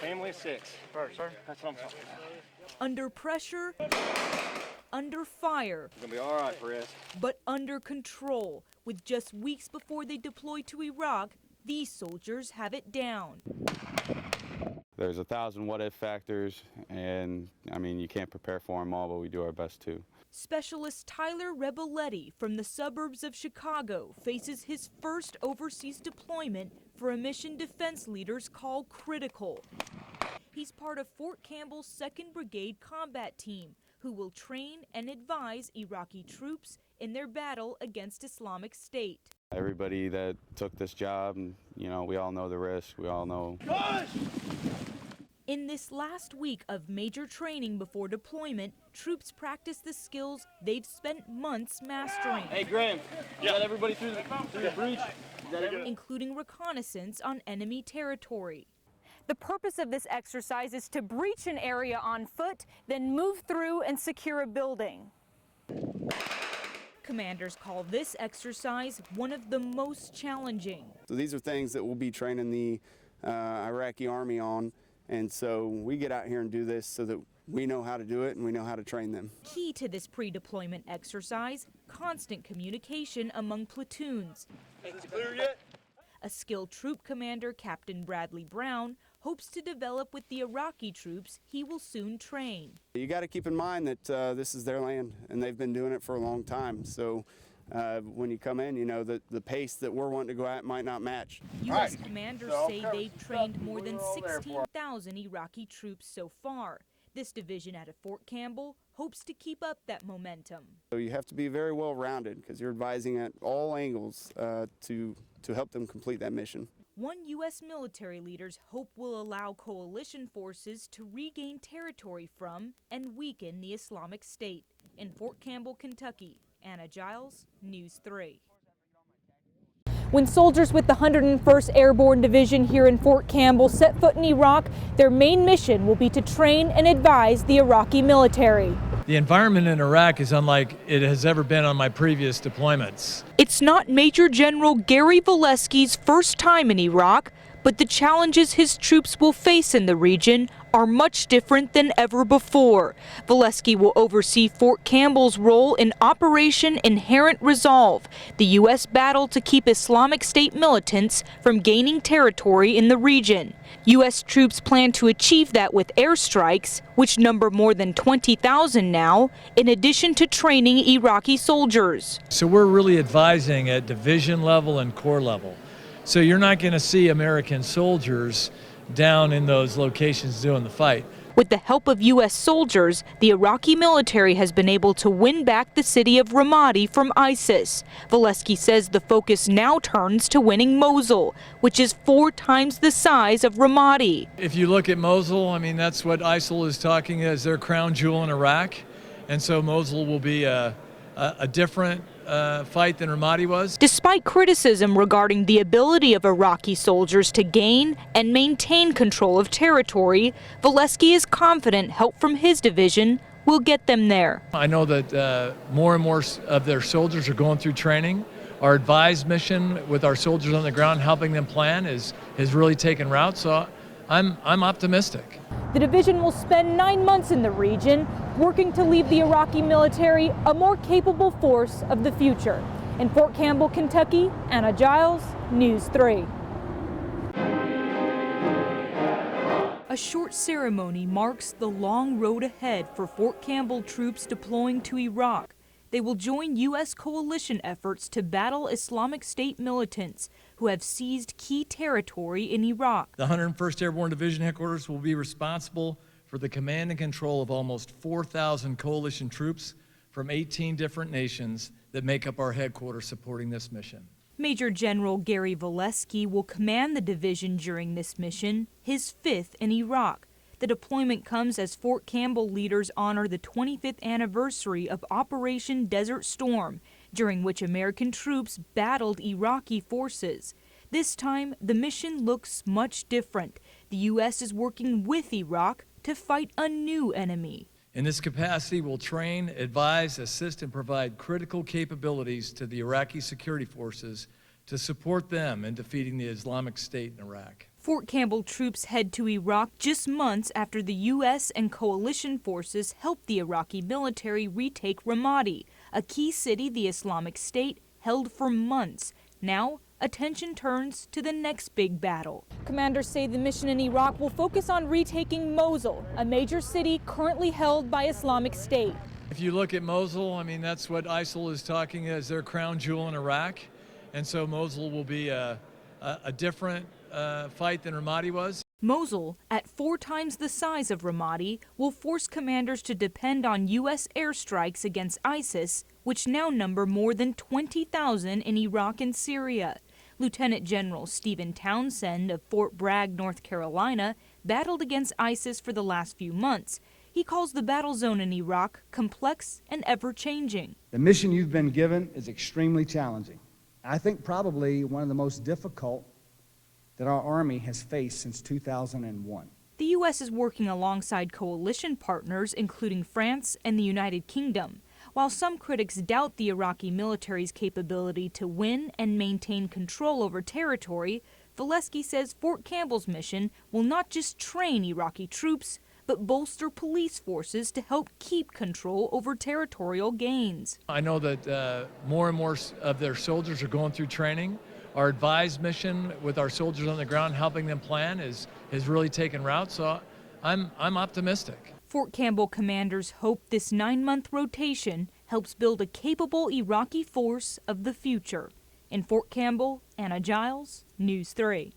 Family of 6. First, sir. That's what I'm talking about. Under pressure, under fire. It's gonna be all right, Perez. But under control. With just weeks before they deploy to Iraq, these soldiers have it down. There's 1,000 what-if factors, and I mean, you can't prepare for them all, but we do our best to. Specialist Tyler Rebelletti from the suburbs of Chicago faces his first overseas deployment for a mission defense leaders call critical. He's part of Fort Campbell's 2nd Brigade combat team, who will train and advise Iraqi troops in their battle against Islamic State. Everybody that took this job, you know, we all know the risk. We all know. Gosh! In this last week of major training before deployment, troops practice the skills they've spent months mastering. Hey, Graham, you got everybody through the breach? Including reconnaissance on enemy territory. The purpose of this exercise is to breach an area on foot, then move through and secure a building. Commanders call this exercise one of the most challenging. So these are things that we'll be training the Iraqi army on, and so we get out here and do this so that we know how to do it and we know how to train them. Key to this pre-deployment exercise, constant communication among platoons. Is it clear yet? A skilled troop commander, Captain Bradley Brown, hopes to develop with the Iraqi troops he will soon train. You got to keep in mind that this is their land and they've been doing it for a long time. So when you come in, you know that the pace that we're wanting to go at might not match. U.S. commanders say they've trained more than 16,000 Iraqi troops so far. This division out of Fort Campbell hopes to keep up that momentum. So you have to be very well rounded because you're advising at all angles to help them complete that mission. One U.S. military leaders hope will allow coalition forces to regain territory from and weaken the Islamic State. In Fort Campbell, Kentucky, Anna Giles, News 3. When soldiers with the 101st Airborne Division here in Fort Campbell set foot in Iraq, their main mission will be to train and advise the Iraqi military. The environment in Iraq is unlike it has ever been on my previous deployments. It's not Major General Gary Volesky's first time in Iraq, but the challenges his troops will face in the region are much different than ever before. Volesky will oversee Fort Campbell's role in Operation Inherent Resolve, the U.S. battle to keep Islamic State militants from gaining territory in the region. U.S. troops plan to achieve that with airstrikes, which number more than 20,000 now, in addition to training Iraqi soldiers. So we're really advising at division level and corps level. So you're not going to see American soldiers down in those locations doing the fight. With the help of U.S. soldiers, the Iraqi military has been able to win back the city of Ramadi from ISIS. Volesky says the focus now turns to winning Mosul, which is 4 times the size of Ramadi. If you look at Mosul, I mean, that's what ISIL is talking as their crown jewel in Iraq. And so Mosul will be a different fight than Ramadi was. Despite criticism regarding the ability of Iraqi soldiers to gain and maintain control of territory, Volesky is confident help from his division will get them there. I know that more and more of their soldiers are going through training. Our advised mission with our soldiers on the ground, helping them plan, is really taken route. So I'm optimistic. The division will spend 9 months in the region, working to leave the Iraqi military a more capable force of the future. In Fort Campbell, Kentucky, Anna Giles, News 3. A short ceremony marks the long road ahead for Fort Campbell troops deploying to Iraq. They will join U.S. coalition efforts to battle Islamic State militants who have seized key territory in Iraq. The 101st Airborne Division headquarters will be responsible for the command and control of almost 4,000 coalition troops from 18 different nations that make up our headquarters supporting this mission. Major General Gary Volesky will command the division during this mission, his 5th in Iraq. The deployment comes as Fort Campbell leaders honor the 25th anniversary of Operation Desert Storm, during which American troops battled Iraqi forces. This time, the mission looks much different. The U.S. is working with Iraq to fight a new enemy. In this capacity, we'll train, advise, assist, and provide critical capabilities to the Iraqi security forces to support them in defeating the Islamic State in Iraq. Fort Campbell troops head to Iraq just months after the U.S. and coalition forces helped the Iraqi military retake Ramadi, a key city the Islamic State held for months. Now, attention turns to the next big battle. Commanders say the mission in Iraq will focus on retaking Mosul, a major city currently held by Islamic State. If you look at Mosul, I mean, that's what ISIL is talking as their crown jewel in Iraq. And so Mosul will be a different fight than Ramadi was. Mosul, at 4 times the size of Ramadi, will force commanders to depend on U.S. airstrikes against ISIS, which now number more than 20,000 in Iraq and Syria. Lieutenant General Stephen Townsend of Fort Bragg, North Carolina, battled against ISIS for the last few months. He calls the battle zone in Iraq complex and ever-changing. The mission you've been given is extremely challenging. I think probably one of the most difficult that our Army has faced since 2001. The U.S. is working alongside coalition partners, including France and the United Kingdom. While some critics doubt the Iraqi military's capability to win and maintain control over territory, Valesky says Fort Campbell's mission will not just train Iraqi troops, but bolster police forces to help keep control over territorial gains. I know that more and more of their soldiers are going through training. Our advised mission with our soldiers on the ground, helping them plan, is really taken route. So I'm optimistic. Fort Campbell commanders hope this 9-month rotation helps build a capable Iraqi force of the future. In Fort Campbell, Anna Giles, News 3.